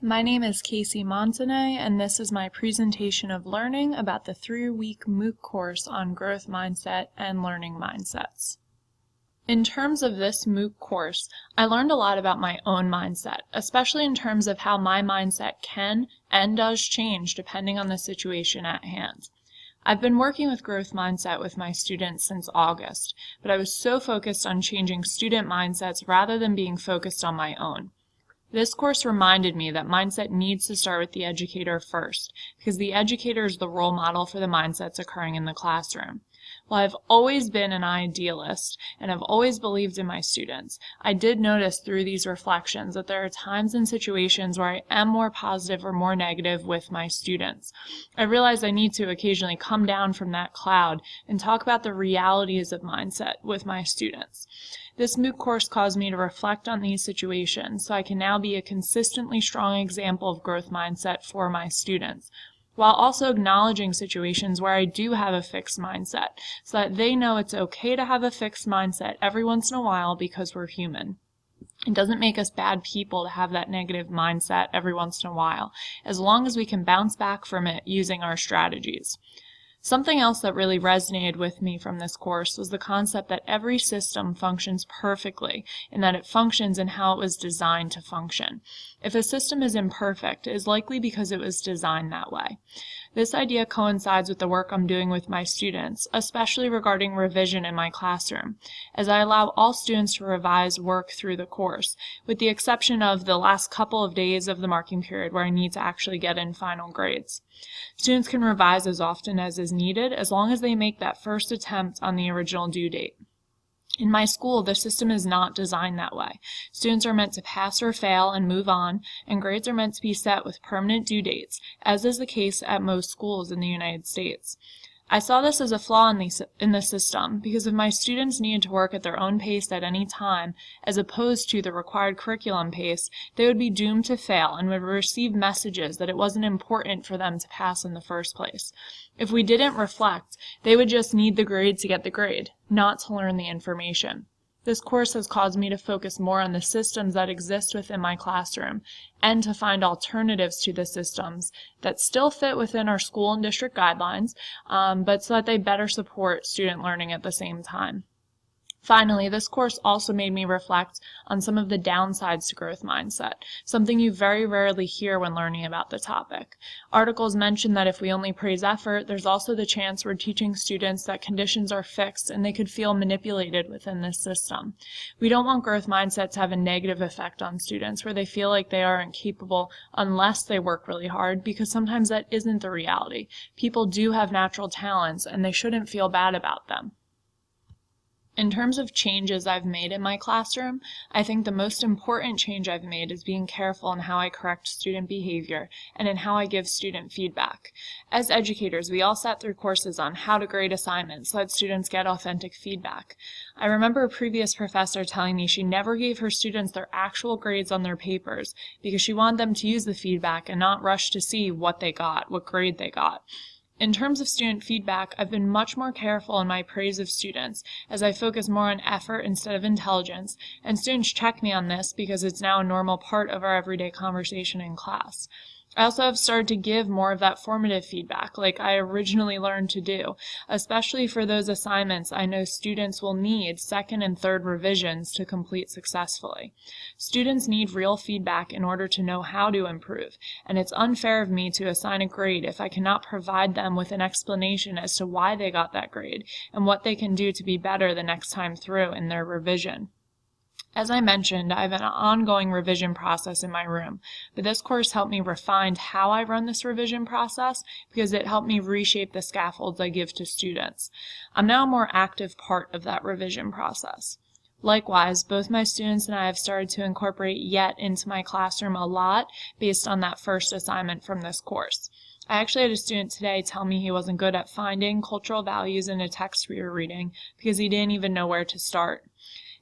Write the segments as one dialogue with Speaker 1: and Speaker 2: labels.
Speaker 1: My name is Casey Montigney, and this is my presentation of learning about the 3-week MOOC course on growth mindset and learning mindsets. In terms of this MOOC course, I learned a lot about my own mindset, especially in terms of how my mindset can and does change depending on the situation at hand. I've been working with growth mindset with my students since August, but I was so focused on changing student mindsets rather than being focused on my own. This course reminded me that mindset needs to start with the educator first, because the educator is the role model for the mindsets occurring in the classroom. While I've always been an idealist and I've always believed in my students, I did notice through these reflections that there are times and situations where I am more positive or more negative with my students. I realize I need to occasionally come down from that cloud and talk about the realities of mindset with my students. This MOOC course caused me to reflect on these situations so I can now be a consistently strong example of growth mindset for my students, while also acknowledging situations where I do have a fixed mindset, so that they know it's okay to have a fixed mindset every once in a while because we're human. It doesn't make us bad people to have that negative mindset every once in a while, as long as we can bounce back from it using our strategies. Something else that really resonated with me from this course was the concept that every system functions perfectly and that it functions in how it was designed to function. If a system is imperfect, it is likely because it was designed that way. This idea coincides with the work I'm doing with my students, especially regarding revision in my classroom, as I allow all students to revise work through the course, with the exception of the last couple of days of the marking period where I need to actually get in final grades. Students can revise as often as is needed, as long as they make that first attempt on the original due date. In my school, the system is not designed that way. Students are meant to pass or fail and move on, and grades are meant to be set with permanent due dates, as is the case at most schools in the United States. I saw this as a flaw in the system, because if my students needed to work at their own pace at any time, as opposed to the required curriculum pace, they would be doomed to fail and would receive messages that it wasn't important for them to pass in the first place. If we didn't reflect, they would just need the grade to get the grade, not to learn the information. This course has caused me to focus more on the systems that exist within my classroom and to find alternatives to the systems that still fit within our school and district guidelines, but so that they better support student learning at the same time. Finally, this course also made me reflect on some of the downsides to growth mindset, something you very rarely hear when learning about the topic. Articles mention that if we only praise effort, there's also the chance we're teaching students that conditions are fixed and they could feel manipulated within this system. We don't want growth mindset to have a negative effect on students where they feel like they aren't capable unless they work really hard, because sometimes that isn't the reality. People do have natural talents and they shouldn't feel bad about them. In terms of changes I've made in my classroom, I think the most important change I've made is being careful in how I correct student behavior and in how I give student feedback. As educators, we all sat through courses on how to grade assignments so that students get authentic feedback. I remember a previous professor telling me she never gave her students their actual grades on their papers because she wanted them to use the feedback and not rush to see what grade they got. In terms of student feedback, I've been much more careful in my praise of students, as I focus more on effort instead of intelligence, and students check me on this because it's now a normal part of our everyday conversation in class. I also have started to give more of that formative feedback like I originally learned to do, especially for those assignments I know students will need second and third revisions to complete successfully. Students need real feedback in order to know how to improve, and it's unfair of me to assign a grade if I cannot provide them with an explanation as to why they got that grade and what they can do to be better the next time through in their revision. As I mentioned, I have an ongoing revision process in my room, but this course helped me refine how I run this revision process because it helped me reshape the scaffolds I give to students. I'm now a more active part of that revision process. Likewise, both my students and I have started to incorporate YET into my classroom a lot based on that first assignment from this course. I actually had a student today tell me he wasn't good at finding cultural values in a text we were reading because he didn't even know where to start.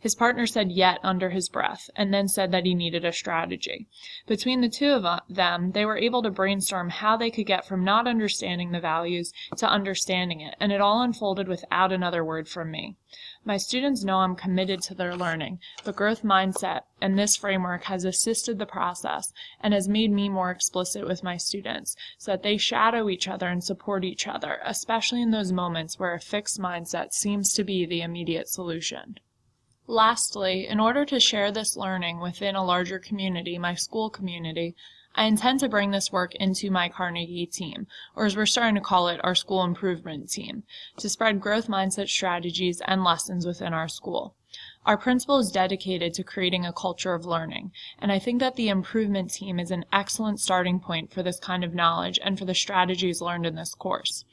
Speaker 1: His partner said "yet" under his breath, and then said that he needed a strategy. Between the two of them, they were able to brainstorm how they could get from not understanding the values to understanding it, and it all unfolded without another word from me. My students know I'm committed to their learning, but growth mindset and this framework has assisted the process and has made me more explicit with my students so that they shadow each other and support each other, especially in those moments where a fixed mindset seems to be the immediate solution. Lastly, in order to share this learning within a larger community, my school community, I intend to bring this work into my Carnegie team, or as we're starting to call it, our school improvement team, to spread growth mindset strategies and lessons within our school. Our principal is dedicated to creating a culture of learning, and I think that the improvement team is an excellent starting point for this kind of knowledge and for the strategies learned in this course.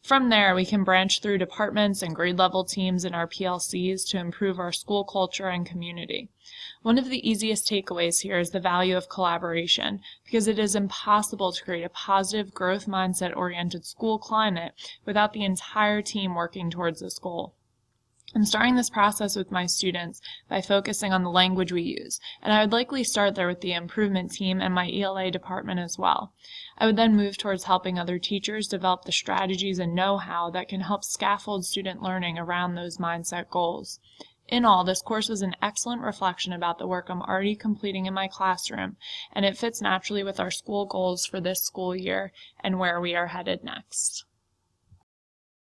Speaker 1: From there, we can branch through departments and grade level teams in our PLCs to improve our school culture and community. One of the easiest takeaways here is the value of collaboration, because it is impossible to create a positive growth mindset-oriented school climate without the entire team working towards this goal. I'm starting this process with my students by focusing on the language we use, and I would likely start there with the improvement team and my ELA department as well. I would then move towards helping other teachers develop the strategies and know-how that can help scaffold student learning around those mindset goals. In all, this course was an excellent reflection about the work I'm already completing in my classroom, and it fits naturally with our school goals for this school year and where we are headed next.